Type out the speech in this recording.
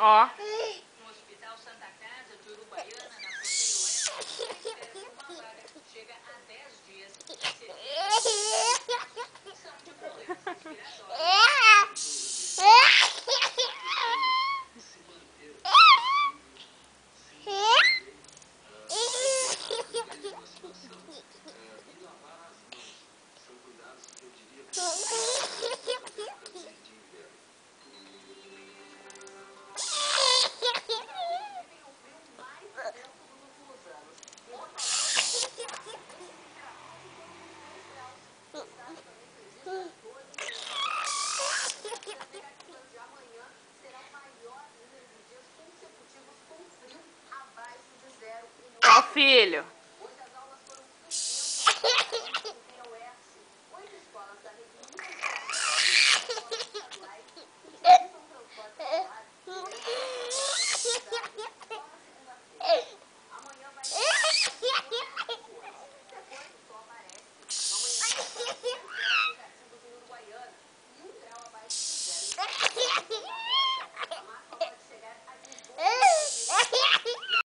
Ó. No Hospital Santa Casa de Uruguaiana, na fronteira oeste, espera por uma vaga. Chega a 10 dias. 70% são de problemas respiratórios. Ó, filho.